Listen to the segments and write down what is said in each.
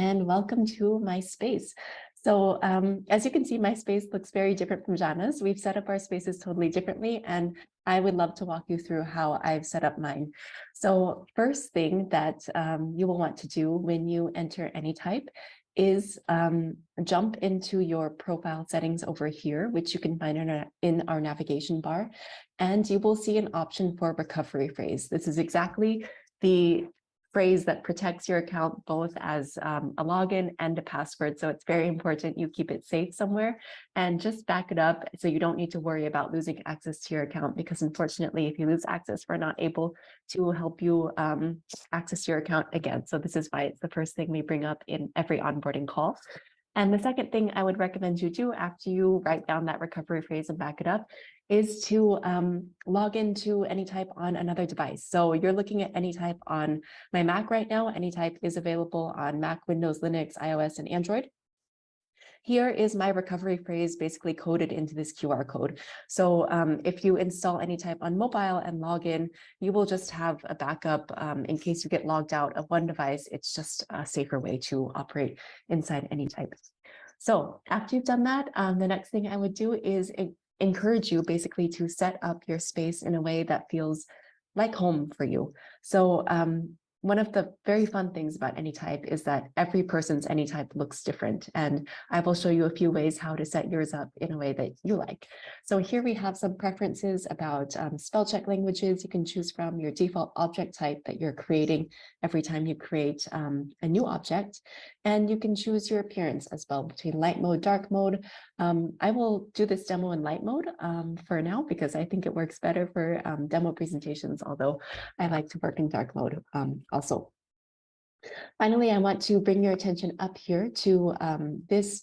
and welcome to my space. So as you can see, my space looks very different from Jana's. We've set up our spaces totally differently, and I would love to walk you through how I've set up mine. So first thing that you will want to do when you enter Anytype is jump into your profile settings over here, which you can find in our navigation bar, and you will see an option for recovery phrase. This is exactly the phrase that protects your account both as a login and a password. So it's very important you keep it safe somewhere and just back it up so you don't need to worry about losing access to your account, because unfortunately, if you lose access, we're not able to help you access your account again. So this is why it's the first thing we bring up in every onboarding call. And the second thing I would recommend you do after you write down that recovery phrase and back it up is to log into Anytype on another device. So you're looking at Anytype on my Mac right now. Anytype is available on Mac, Windows, Linux, iOS, and Android. Here is my recovery phrase basically coded into this QR code. So if you install Anytype on mobile and log in, you will just have a backup in case you get logged out of one device. It's just a safer way to operate inside Anytype. So after you've done that, the next thing I would do is encourage you basically to set up your space in a way that feels like home for you. So one of the very fun things about Anytype is that every person's Anytype looks different, and I will show you a few ways how to set yours up in a way that you like. So here we have some preferences about spell check languages you can choose from, your default object type that you're creating every time you create a new object, and you can choose your appearance as well between light mode, dark mode. I will do this demo in light mode for now because I think it works better for demo presentations, although I like to work in dark mode also. Finally, I want to bring your attention up here to this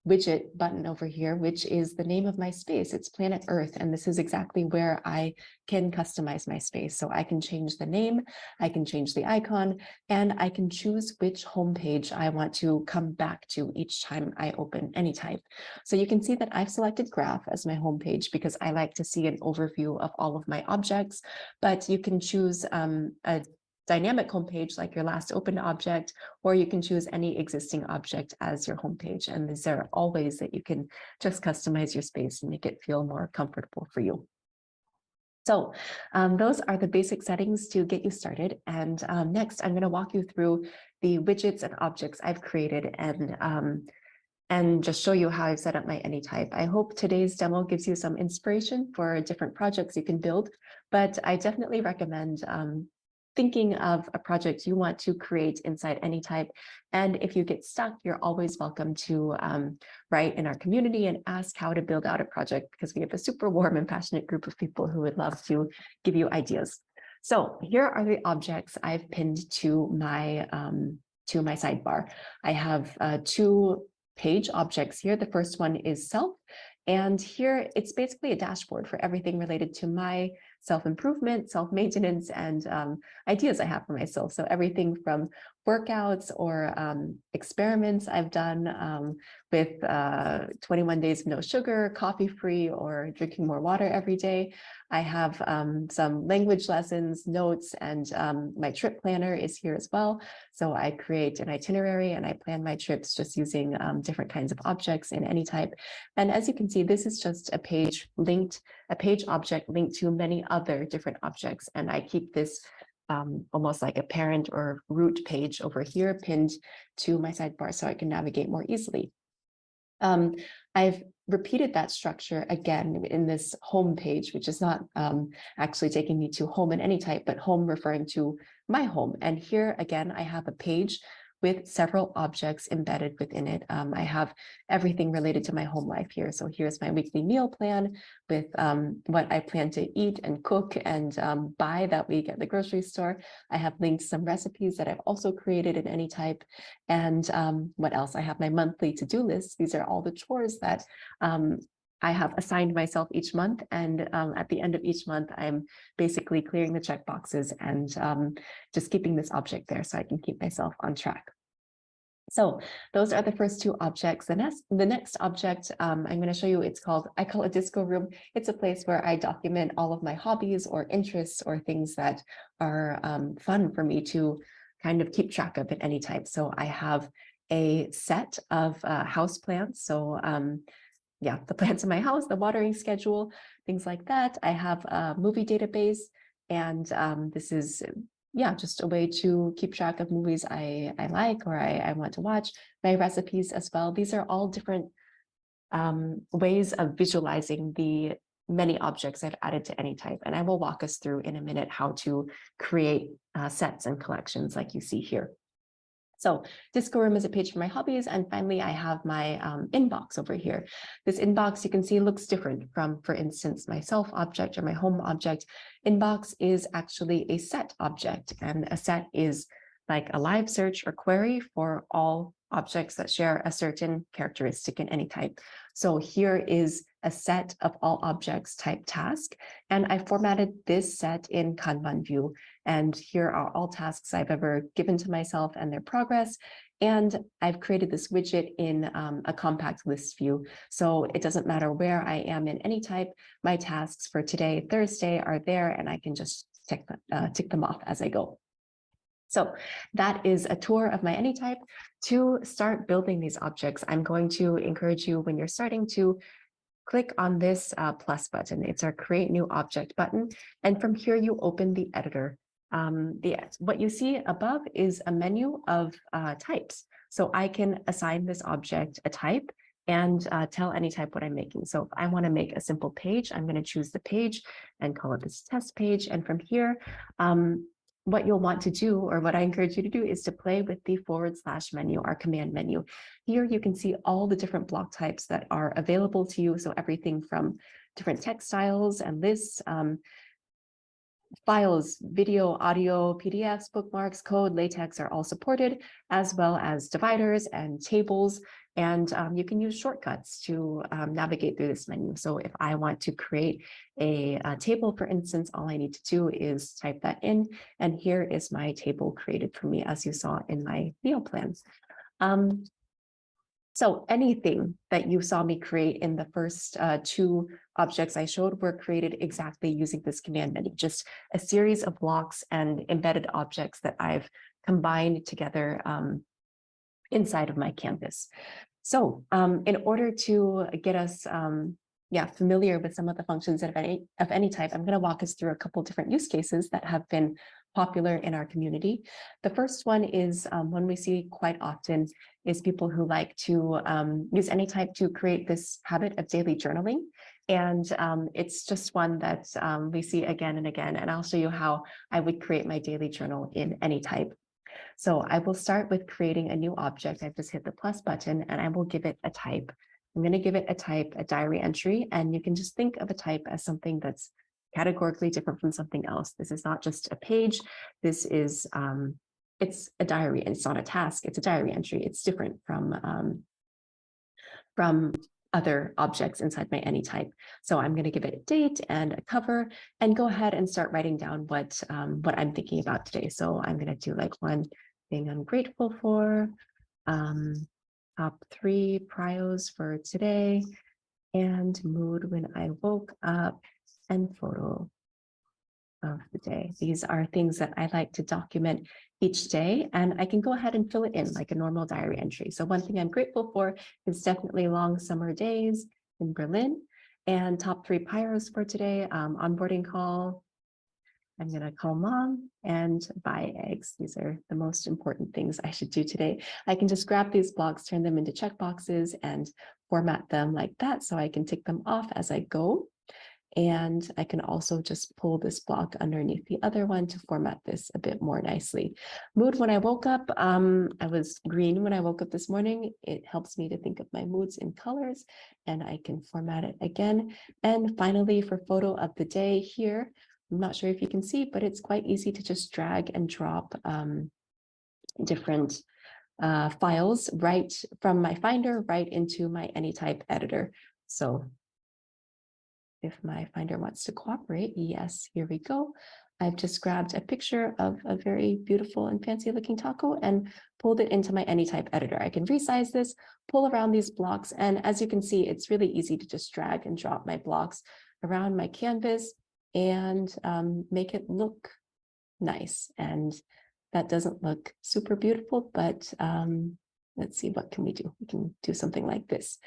widget button over here, which is the name of my space. It's Planet Earth, and this is exactly where I can customize my space. So I can change the name, I can change the icon, and I can choose which homepage I want to come back to each time I open Anytype. So you can see that I've selected Graph as my homepage because I like to see an overview of all of my objects, but you can choose a dynamic homepage like your last opened object, or you can choose any existing object as your homepage. And these are all ways that you can just customize your space and make it feel more comfortable for you. So those are the basic settings to get you started. And next, I'm going to walk you through the widgets and objects I've created and just show you how I've set up my Anytype. I hope today's demo gives you some inspiration for different projects you can build, but I definitely recommend thinking of a project you want to create inside Anytype. And if you get stuck, you're always welcome to write in our community and ask how to build out a project, because we have a super warm and passionate group of people who would love to give you ideas. So here are the objects I've pinned to my sidebar. I have 2 page objects here. The first one is self. And here it's basically a dashboard for everything related to my self-improvement, self-maintenance, and ideas I have for myself. So everything from workouts or experiments I've done with 21 days of no sugar, coffee-free, or drinking more water every day. I have some language lessons, notes, and my trip planner is here as well. So I create an itinerary and I plan my trips just using different kinds of objects in Anytype. And as you can see, this is just a page object linked to many other different objects. And I keep this almost like a parent or root page over here pinned to my sidebar so I can navigate more easily. I've repeated that structure again in this home page, which is not actually taking me to home in Anytype, but home referring to my home. And here again, I have a page with several objects embedded within it. I have everything related to my home life here. So here's my weekly meal plan with what I plan to eat and cook and buy that week at the grocery store. I have linked some recipes that I've also created in Anytype. And what else? I have my monthly to-do list. These are all the chores that I have assigned myself each month. And at the end of each month, I'm basically clearing the check boxes and just keeping this object there so I can keep myself on track. So those are the first 2 objects. The next object I'm going to show you, I call it Disco Room. It's a place where I document all of my hobbies or interests or things that are fun for me to kind of keep track of at Anytype. So I have a set of house plants. So yeah, the plants in my house, the watering schedule, things like that. I have a movie database, and this is, yeah, just a way to keep track of movies I like or I want to watch, my recipes as well. These are all different ways of visualizing the many objects I've added to Anytype. And I will walk us through in a minute how to create sets and collections like you see here. So Disco Room is a page for my hobbies. And finally, I have my inbox over here. This inbox, you can see, looks different from, for instance, my self object or my home object. Inbox is actually a set object, and a set is like a live search or query for all objects that share a certain characteristic in Anytype. So here is a set of all objects type task, and I formatted this set in Kanban view. And here are all tasks I've ever given to myself and their progress. And I've created this widget in a compact list view. So it doesn't matter where I am in Anytype, my tasks for today, Thursday, are there, and I can just tick them off as I go. So that is a tour of my Anytype. To start building these objects, I'm going to encourage you, when you're starting, to click on this plus button. It's our create new object button. And from here, you open the editor. What you see above is a menu of types. So I can assign this object a type and tell Anytype what I'm making. So if I want to make a simple page, I'm going to choose the page and call it this test page. And from here, what you'll want to do, or what I encourage you to do, is to play with the / menu, our command menu. Here you can see all the different block types that are available to you. So everything from different text styles and lists, files, video, audio, PDFs, bookmarks, code, LaTeX are all supported, as well as dividers and tables. And you can use shortcuts to navigate through this menu. So if I want to create a table, for instance, all I need to do is type that in. And here is my table created for me, as you saw in my meal plans. So anything that you saw me create in the first two objects I showed were created exactly using this command menu, just a series of blocks and embedded objects that I've combined together inside of my canvas. So in order to get us familiar with some of the functions of Anytype, I'm going to walk us through a couple different use cases that have been popular in our community. The first one is one we see quite often is people who like to use Anytype to create this habit of daily journaling. And it's just one that we see again and again. And I'll show you how I would create my daily journal in Anytype. So I will start with creating a new object. I've just hit the plus button and I will give it a type. I'm going to give it a type, a diary entry, and you can just think of a type as something that's categorically different from something else. This is not just a page. This is, it's a diary, and it's not a task. It's a diary entry. It's different from other objects inside my Anytype. So I'm going to give it a date and a cover and go ahead and start writing down what I'm thinking about today. So I'm going to do like one thing I'm grateful for, top 3 prios for today, and mood when I woke up, and photo of the day. These are things that I like to document each day, and I can go ahead and fill it in like a normal diary entry. So one thing I'm grateful for is definitely long summer days in Berlin, and top 3 pyros for today, onboarding call. I'm going to call mom and buy eggs. These are the most important things I should do today. I can just grab these blocks, turn them into checkboxes, and format them like that so I can tick them off as I go. And I can also just pull this block underneath the other one to format this a bit more nicely. Mood when I woke up, I was green when I woke up this morning. It helps me to think of my moods in colors, and I can format it again. And finally, for photo of the day here, I'm not sure if you can see, but it's quite easy to just drag and drop different files right from my Finder right into my Anytype editor. So if my Finder wants to cooperate, yes, here we go. I've just grabbed a picture of a very beautiful and fancy looking taco and pulled it into my Anytype editor. I can resize this, pull around these blocks, and as you can see, it's really easy to just drag and drop my blocks around my canvas and make it look nice. And that doesn't look super beautiful, but let's see, what can we do? We can do something like this.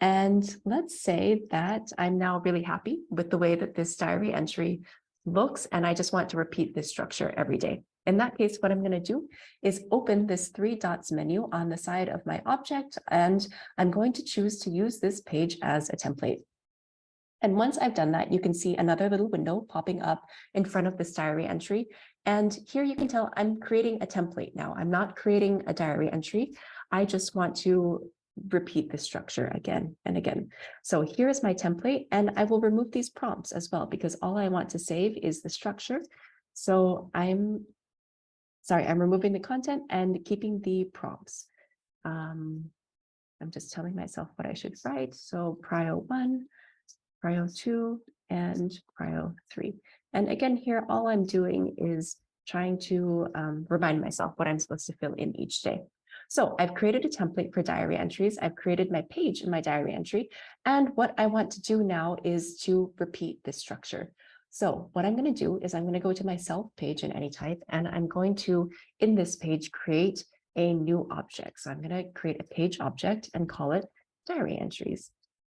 And let's say that I'm now really happy with the way that this diary entry looks, and I just want to repeat this structure every day. In that case, what I'm going to do is open this 3 dots menu on the side of my object, and I'm going to choose to use this page as a template. And once I've done that, you can see another little window popping up in front of this diary entry. And here you can tell I'm creating a template now. I'm not creating a diary entry. I just want to repeat this structure again and again. So here is my template, and I will remove these prompts as well, because all I want to save is the structure. So I'm removing the content and keeping the prompts. I'm just telling myself what I should write. So prio 1, prio 2, and prio 3. And again, here, all I'm doing is trying to remind myself what I'm supposed to fill in each day. So I've created a template for diary entries. I've created my page in my diary entry. And what I want to do now is to repeat this structure. So what I'm going to do is I'm going to go to my self page in Anytype, and I'm going to, in this page, create a new object. So I'm going to create a page object and call it diary entries,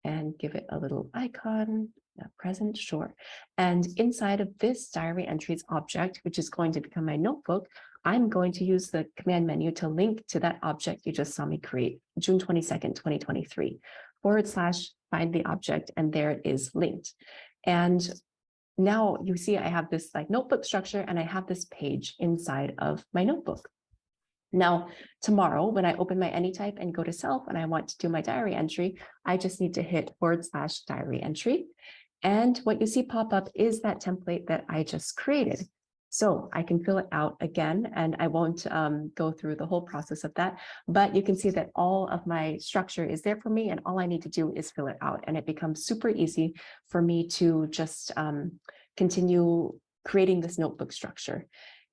and give it a little icon, present, sure. And inside of this diary entries object, which is going to become my notebook, I'm going to use the command menu to link to that object you just saw me create, June 22nd, 2023, / find the object, and there it is linked. And now you see I have this like notebook structure, and I have this page inside of my notebook. Now, tomorrow, when I open my Anytype and go to self and I want to do my diary entry, I just need to hit / diary entry. And what you see pop up is that template that I just created. So I can fill it out again, and I won't go through the whole process of that, but you can see that all of my structure is there for me, and all I need to do is fill it out. And it becomes super easy for me to just continue creating this notebook structure.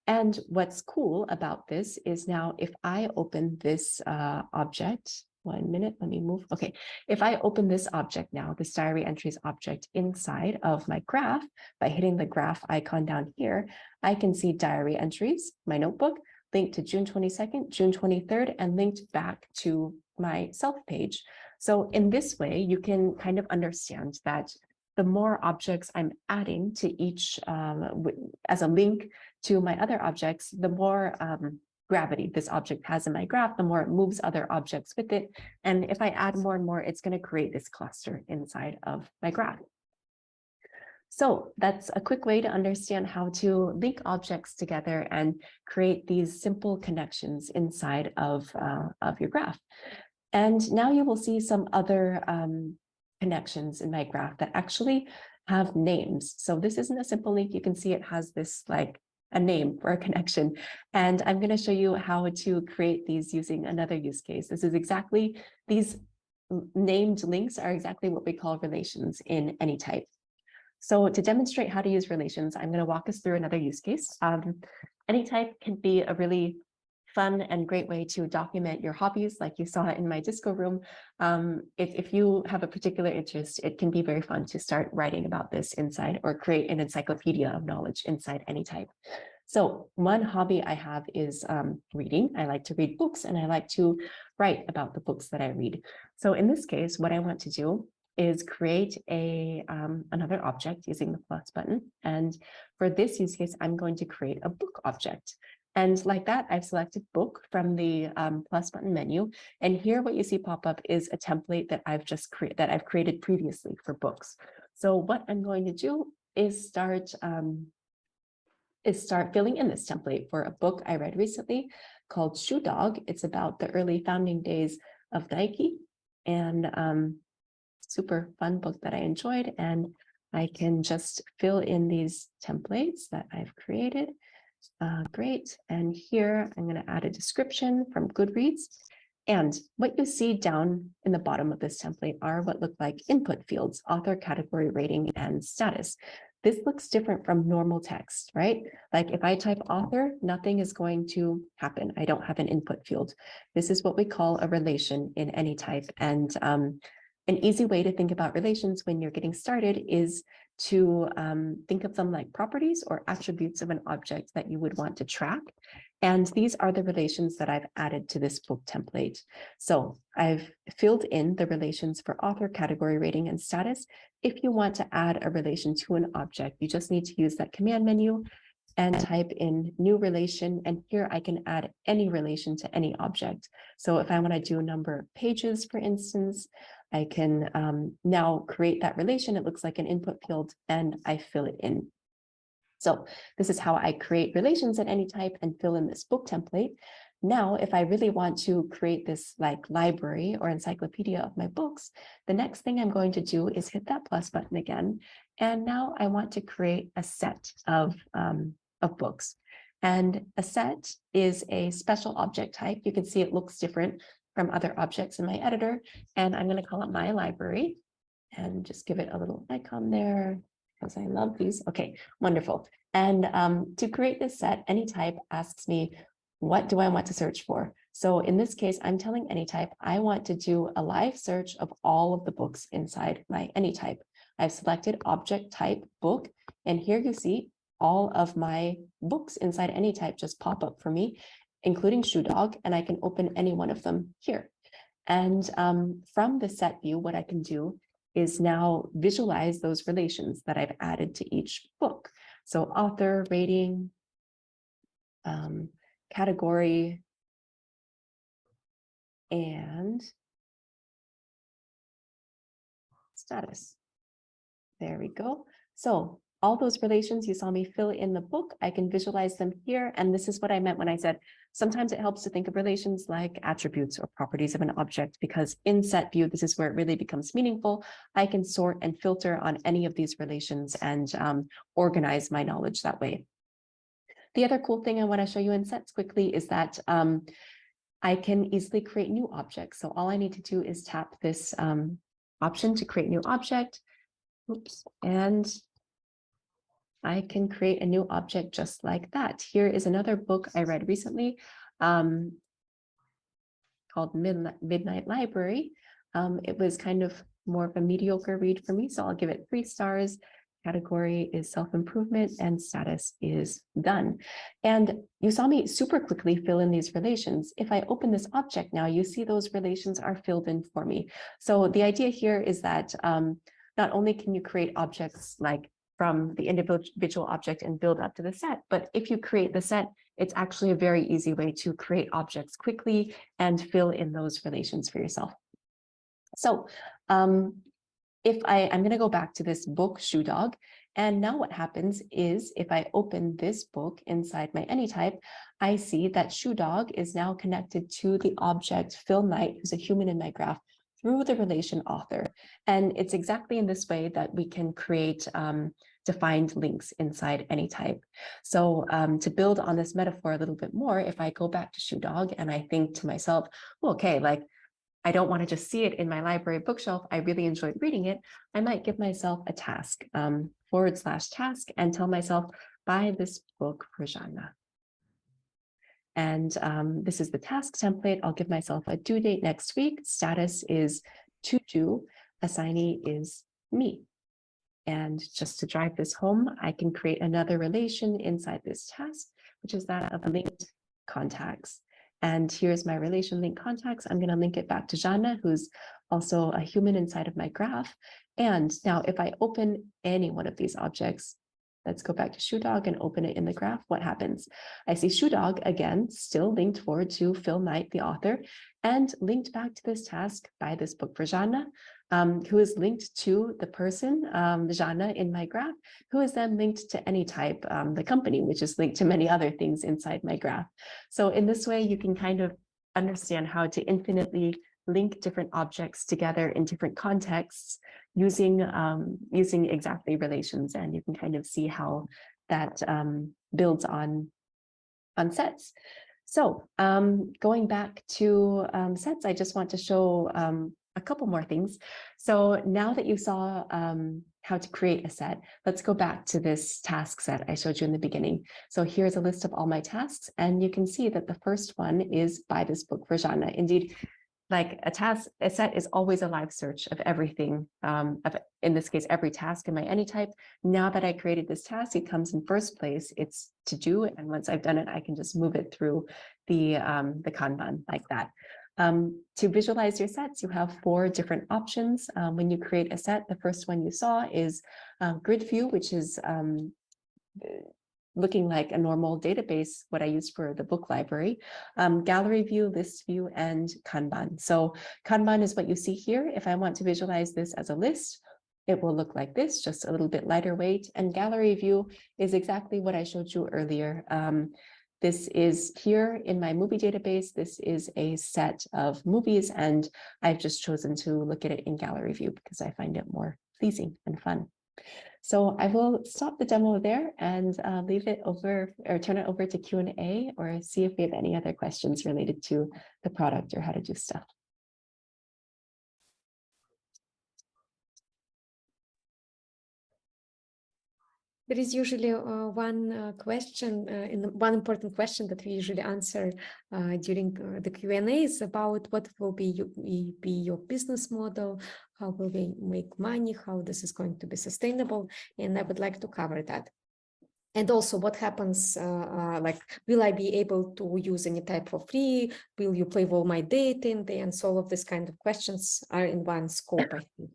And what's cool about this is now if I open this object, 1 minute, let me move. Okay, if I open this object now, this diary entries object inside of my graph, by hitting the graph icon down here, I can see diary entries, my notebook, linked to June 22nd, June 23rd, and linked back to my self page. So in this way, you can kind of understand that the more objects I'm adding to each as a link to my other objects, the more gravity this object has in my graph, the more it moves other objects with it. And if I add more and more, it's going to create this cluster inside of my graph. So that's a quick way to understand how to link objects together and create these simple connections inside of your graph. And now you will see some other connections in my graph that actually have names. So this isn't a simple link. You can see it has this like a name for a connection. And I'm going to show you how to create these using another use case. This is exactly, these named links are exactly what we call relations in Anytype. So to demonstrate how to use relations, I'm going to walk us through another use case. Anytype can be a really fun and great way to document your hobbies, like you saw in my disco room. If you have a particular interest, it can be very fun to start writing about this inside, or create an encyclopedia of knowledge inside Anytype. So one hobby I have is reading. I like to read books, and I like to write about the books that I read. So in this case, what I want to do is create another object using the plus button. And for this use case, I'm going to create a book object. And like that, I've selected book from the plus button menu. And here what you see pop up is a template that I've just created previously for books. So what I'm going to do is start filling in this template for a book I read recently called Shoe Dog. It's about the early founding days of Nike, and super fun book that I enjoyed. And I can just fill in these templates that I've created. Great. And here I'm going to add a description from Goodreads. And what you see down in the bottom of this template are what look like input fields: author, category, rating, and status. This looks different from normal text, right? Like if I type author, nothing is going to happen. I don't have an input field. This is what we call a relation in Anytype. And an easy way to think about relations when you're getting started is to think of them like properties or attributes of an object that you would want to track. And these are the relations that I've added to this book template. So I've filled in the relations for author, category, rating, and status. If you want to add a relation to an object, you just need to use that command menu and type in new relation. And here I can add any relation to any object. So if I want to do a number of pages, for instance, I can now create that relation. It looks like an input field and I fill it in. So this is how I create relations at Anytype and fill in this book template. Now, if I really want to create this like library or encyclopedia of my books, the next thing I'm going to do is hit that plus button again. And now I want to create a set of books. And a set is a special object type. You can see it looks different from other objects in my editor. And I'm going to call it my library and just give it a little icon there, because I love these. Okay, wonderful. And to create this set, Anytype asks me, what do I want to search for? So in this case, I'm telling Anytype, I want to do a live search of all of the books inside my Anytype. I've selected object type book, and here you see all of my books inside Anytype just pop up for me, including Shoe Dog, and I can open any one of them here. And from the set view, what I can do is now visualize those relations that I've added to each book. So author, rating, category, and status. There we go. So all those relations you saw me fill in the book, I can visualize them here. And this is what I meant when I said, sometimes it helps to think of relations like attributes or properties of an object, because in set view, this is where it really becomes meaningful. I can sort and filter on any of these relations and organize my knowledge that way. The other cool thing I want to show you in sets quickly is that I can easily create new objects. So all I need to do is tap this option to create new object. Oops, and I can create a new object just like that. Here is another book I read recently called Midnight Library. It was kind of more of a mediocre read for me, so I'll give it 3 stars. Category is self-improvement and status is done. And you saw me super quickly fill in these relations. If I open this object now, you see those relations are filled in for me. So the idea here is that not only can you create objects like from the individual object and build up to the set, but if you create the set, it's actually a very easy way to create objects quickly and fill in those relations for yourself. So if I'm going to go back to this book, Shoe Dog, and now what happens is if I open this book inside my Anytype, I see that Shoe Dog is now connected to the object Phil Knight, who's a human in my graph, through the relation author. And it's exactly in this way that we can create defined links inside Anytype. So to build on this metaphor a little bit more, if I go back to Shoe Dog and I think to myself, well, okay, like I don't want to just see it in my library bookshelf. I really enjoyed reading it. I might give myself a task, /task, and tell myself, buy this book for Jana. And this is the task template. I'll give myself a due date next week. Status is to do. Assignee is me. And just to drive this home, I can create another relation inside this task, which is that of linked contacts. And here's my relation link contacts. I'm going to link it back to Jana, who's also a human inside of my graph. And now if I open any one of these objects, let's go back to Shoe Dog and open it in the graph. What happens? I see Shoe Dog again, still linked forward to Phil Knight, the author, and linked back to this task by this book for Jana, who is linked to the person, Jana in my graph, who is then linked to Anytype, the company, which is linked to many other things inside my graph. So in this way, you can kind of understand how to infinitely link different objects together in different contexts using exactly relations, and you can kind of see how that builds on sets. So going back to sets, I just want to show a couple more things. So now that you saw how to create a set, let's go back to this task set I showed you in the beginning. So here's a list of all my tasks, and you can see that the first one is buy this book for Jana. Indeed, like a set is always a live search of everything, in this case, every task in my Anytype. Now that I created this task, it comes in first place, it's to do, and once I've done it, I can just move it through the Kanban like that. To visualize your sets, you have 4 different options. When you create a set, the first one you saw is grid view, which is looking like a normal database, what I used for the book library, gallery view, list view, and Kanban. So Kanban is what you see here. If I want to visualize this as a list, it will look like this, just a little bit lighter weight. And gallery view is exactly what I showed you earlier. This is here in my movie database. This is a set of movies, and I've just chosen to look at it in gallery view because I find it more pleasing and fun. So I will stop the demo there and leave it over or turn it over to Q&A or see if we have any other questions related to the product or how to do stuff. There is usually one question, one important question that we usually answer during the Q&As about what will be your business model, how will we make money, how this is going to be sustainable, and I would like to cover that. And also what happens, like, will I be able to use Anytype for free? Will you play all my data in there? And so all of these kind of questions are in one scope, I think.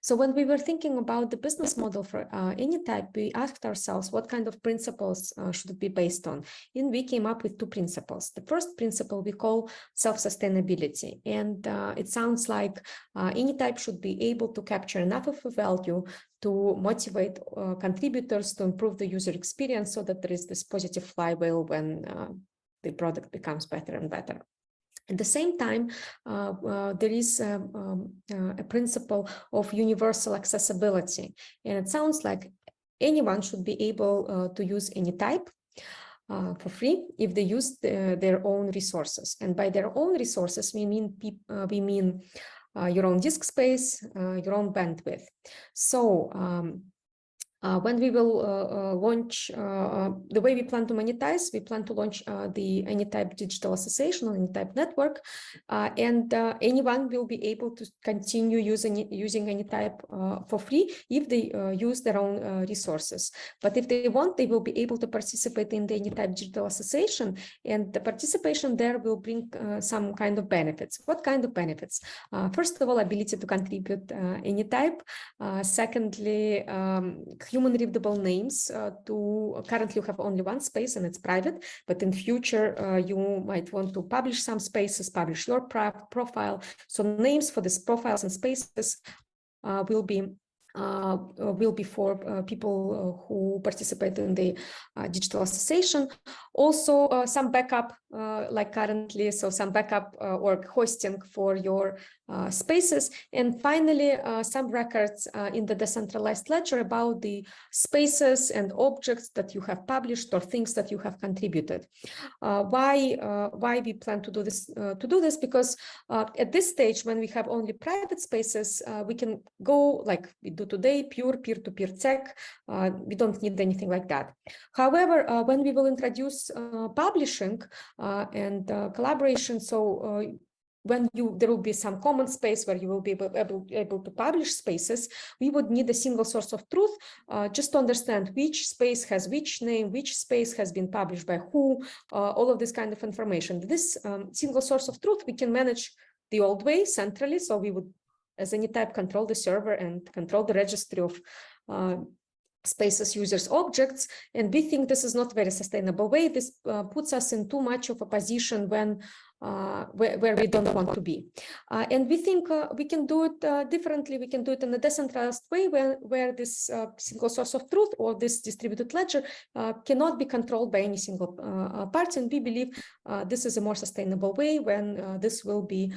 So when we were thinking about the business model for Anytype, we asked ourselves what kind of principles should it be based on. And we came up with 2 principles. The first principle we call self-sustainability. And it sounds like Anytype should be able to capture enough of a value to motivate contributors to improve the user experience so that there is this positive flywheel when the product becomes better and better. At the same time, there is a principle of universal accessibility. And it sounds like anyone should be able to use Anytype for free if they use their own resources. And by their own resources, we mean your own disk space, your own bandwidth. So when we will launch, the way we plan to monetize, we plan to launch the Anytype Digital Association on Anytype Network, and anyone will be able to continue using Anytype for free if they use their own resources. But if they want, they will be able to participate in the Anytype Digital Association, and the participation there will bring some kind of benefits. What kind of benefits? First of all, ability to contribute Anytype. Secondly, human readable names. Currently you have only one space and it's private, but in future you might want to publish some spaces, publish your profile. So names for these profiles and spaces will be for people who participate in the digital association. Also some backup like currently, so some backup or hosting for your spaces. And finally, some records in the decentralized ledger about the spaces and objects that you have published or things that you have contributed. Why we plan to do this? Because at this stage, when we have only private spaces, we can go like we do today, pure peer-to-peer tech. We don't need anything like that. However, when we will introduce publishing and collaboration, so when there will be some common space where you will be able to publish spaces, we would need a single source of truth just to understand which space has which name, which space has been published by who, all of this kind of information. This single source of truth we can manage the old way centrally, so we would, as Anytype, control the server and control the registry of spaces, users, objects, and we think this is not a very sustainable way. This puts us in too much of a position when where we don't want to be. And we think we can do it differently. We can do it in a decentralized way where this single source of truth or this distributed ledger cannot be controlled by any single party. And we believe this is a more sustainable way when this will be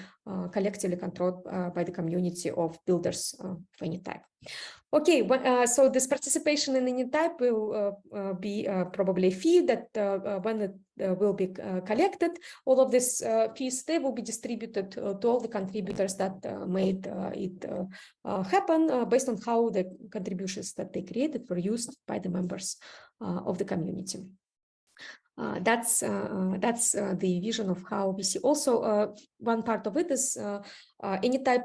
collectively controlled by the community of builders of Anytype. Okay, so this participation in Anytype will be probably a fee that when it will be collected, all of these fees, they will be distributed to all the contributors that made it happen based on how the contributions that they created were used by the members of the community. That's the vision of how we see. Also, one part of it is Anytype.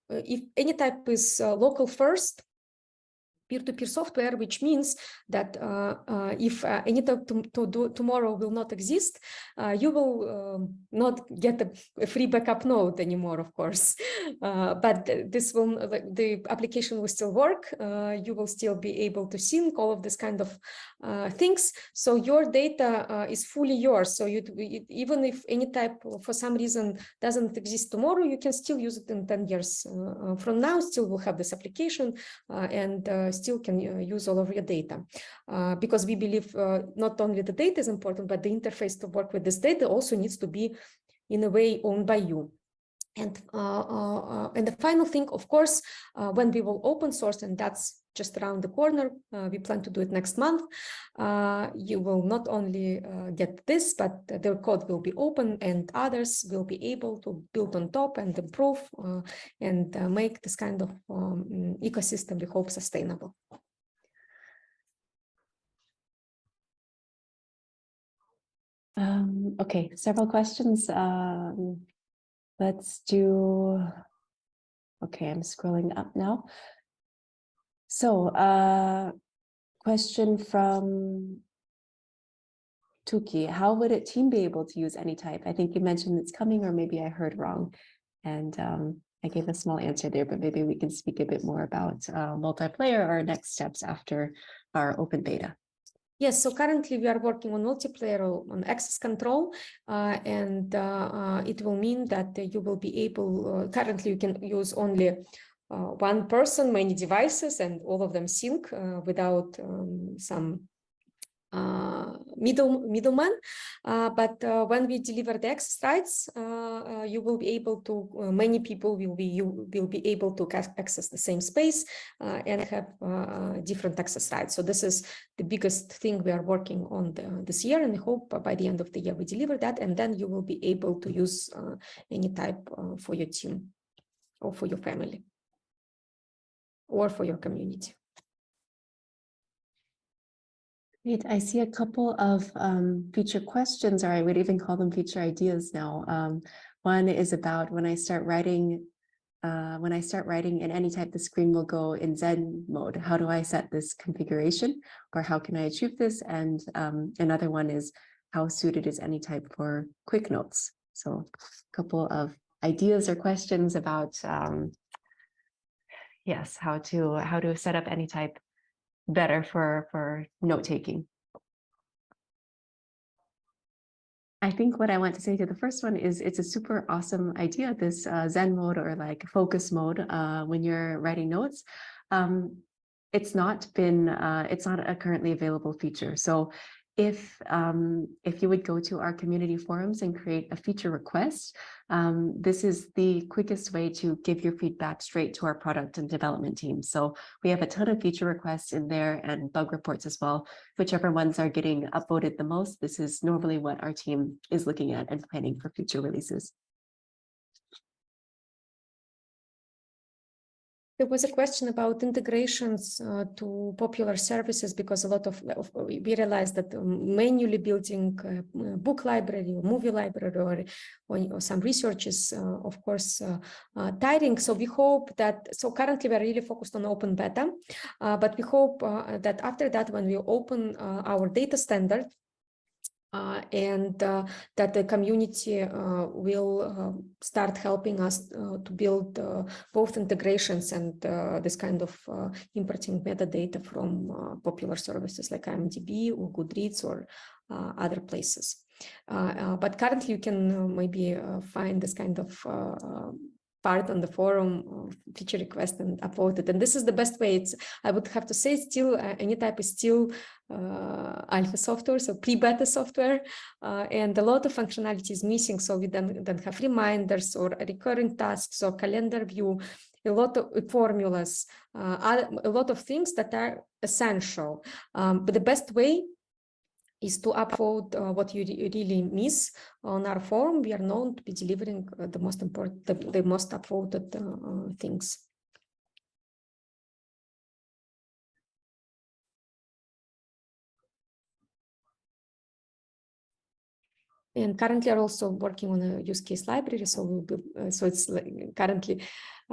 If Anytype is local first peer-to-peer software, which means that if Anytype tomorrow will not exist, you will not get a free backup node anymore, of course. But the application will still work. You will still be able to sync all of this kind of things. So your data is fully yours. So even if Anytype for some reason doesn't exist tomorrow, you can still use it in 10 years from now. Still will have this application and still can use all of your data, because we believe not only the data is important, but the interface to work with this data also needs to be in a way owned by you. And the final thing, of course, when we will open source, and that's just around the corner, we plan to do it next month, you will not only get this, but the code will be open and others will be able to build on top and improve and make this kind of ecosystem, we hope, sustainable. Okay, several questions. Let's do, okay, I'm scrolling up now. So, question from Tuki, how would a team be able to use Anytype? I think you mentioned it's coming, or maybe I heard wrong. And I gave a small answer there, but maybe we can speak a bit more about multiplayer or next steps after our open beta. Yes, so currently we are working on multiplayer on access control, and it will mean that you will be able, currently you can use only one person, many devices, and all of them sync without some middleman. But when we deliver the access rights, you will be able to, many people will be able to access the same space and have different access rights. So this is the biggest thing we are working on this year, and I hope by the end of the year we deliver that, and then you will be able to use Anytype for your team or for your family or for your community. Great. I see a couple of feature questions, or I would even call them feature ideas now. One is about when I start writing in Anytype, the screen will go in Zen mode. How do I set this configuration, or how can I achieve this? And another one is, how suited is Anytype for quick notes? So a couple of ideas or questions about yes, how to set up Anytype better for note-taking. I think what I want to say to the first one is it's a super awesome idea, this Zen mode or like focus mode when you're writing notes. It's not a currently available feature. So if you would go to our community forums and create a feature request, this is the quickest way to give your feedback straight to our product and development team. So we have a ton of feature requests in there and bug reports as well. Whichever ones are getting upvoted the most, this is normally what our team is looking at and planning for future releases. There was a question about integrations to popular services, because a lot of we realized that manually building a book library or movie library or some research is of course tiring. So we hope that, so currently we're really focused on open beta, but we hope that after that, when we open our data standard, and that the community will start helping us to build both integrations and this kind of importing metadata from popular services like IMDb or Goodreads or other places. But currently you can maybe find this kind of part on the forum feature request and upload it. And this is the best way. It's, I would have to say, still Anytype is still alpha software, so pre-beta software, and a lot of functionality is missing. So we don't have reminders or recurring tasks or calendar view, a lot of formulas, a lot of things that are essential. But the best way is to upload what you really miss on our forum. We are known to be delivering the most important, the most uploaded things. And currently are also working on a use case library. So we'll be, so it's like currently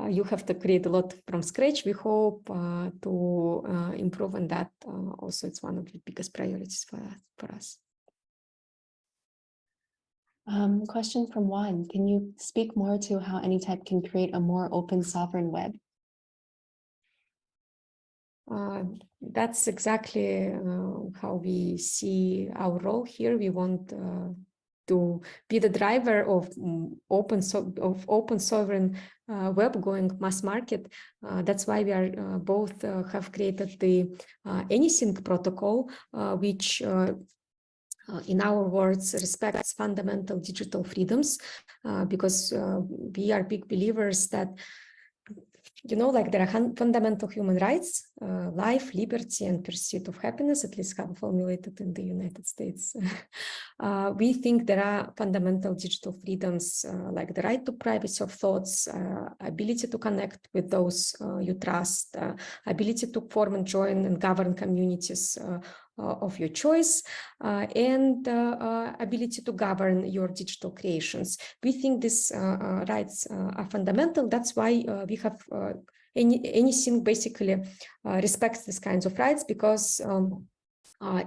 you have to create a lot from scratch. We hope to improve on that. Also, it's one of the biggest priorities for us. Question from Juan. Can you speak more to how Anytype can create a more open sovereign web? That's exactly how we see our role here. We want to be the driver of open sovereign web going mass market. That's why we are both have created the Anything protocol, which in our words, respects fundamental digital freedoms, because we are big believers that, you know, like there are fundamental human rights, life, liberty, and pursuit of happiness, at least how formulated in the United States. We think there are fundamental digital freedoms, like the right to privacy of thoughts, ability to connect with those you trust, ability to form and join and govern communities of your choice, and ability to govern your digital creations. We think these rights are fundamental. That's why we have anything basically respects these kinds of rights, because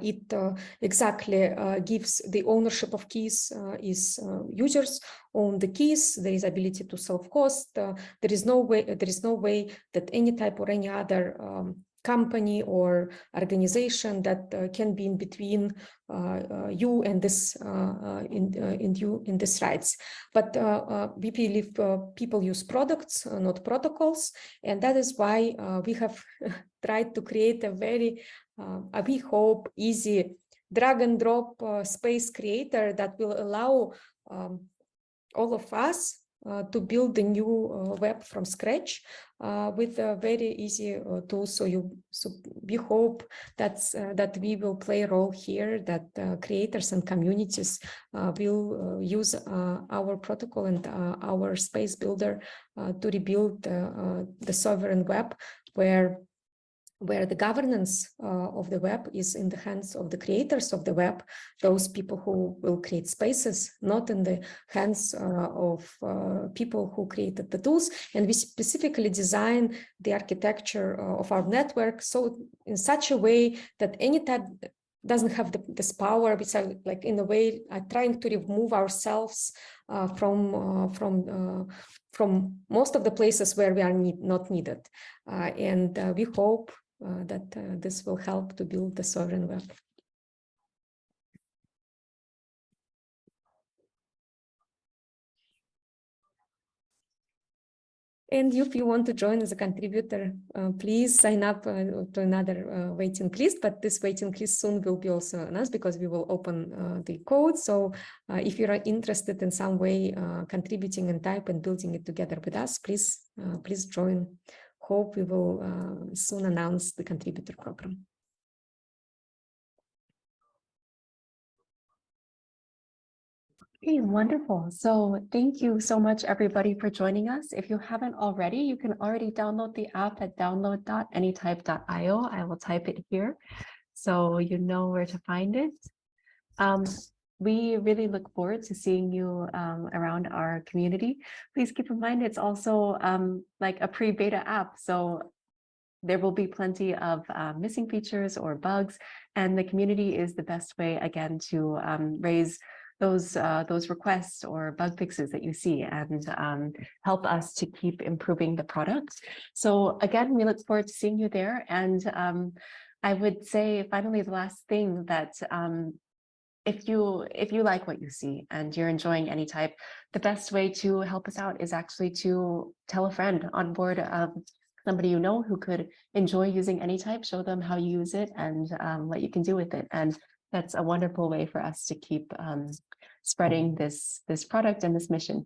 it exactly gives the ownership of keys is users own the keys. There is ability to self-host. There is no way that Anytype or any other company or organization that can be in between you and this in this rights. But we believe people use products, not protocols, and that is why we have tried to create a very we hope easy drag and drop space creator that will allow all of us to build the new web from scratch with a very easy tool. So we hope that we will play a role here, that creators and communities will use our protocol and our space builder to rebuild the sovereign web, where the governance of the web is in the hands of the creators of the web, those people who will create spaces, not in the hands of people who created the tools. And we specifically design the architecture of our network so in such a way that Anytype doesn't have this power. We are like in a way trying to remove ourselves from most of the places where we are not needed, and we hope that this will help to build the sovereign web. And if you want to join as a contributor, please sign up to another waiting list. But this waiting list soon will be also announced, because we will open the code. So if you are interested in some way contributing and type and building it together with us, please join. Hope we will soon announce the contributor program. Okay, wonderful. So thank you so much, everybody, for joining us. If you haven't already, you can already download the app at download.anytype.io. I will type it here so you know where to find it. We really look forward to seeing you around our community. Please keep in mind, it's also like a pre-beta app. So there will be plenty of missing features or bugs, and the community is the best way, again, to raise those requests or bug fixes that you see and help us to keep improving the product. So again, we look forward to seeing you there. And I would say finally, the last thing that if you like what you see and you're enjoying Anytype, the best way to help us out is actually to tell a friend on board, somebody you know who could enjoy using Anytype, show them how you use it and what you can do with it. And that's a wonderful way for us to keep spreading this product and this mission.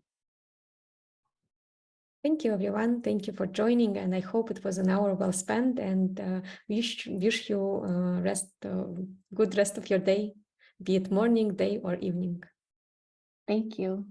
Thank you, everyone. Thank you for joining, and I hope it was an hour well spent. And wish you good rest of your day, be it morning, day, or evening. Thank you.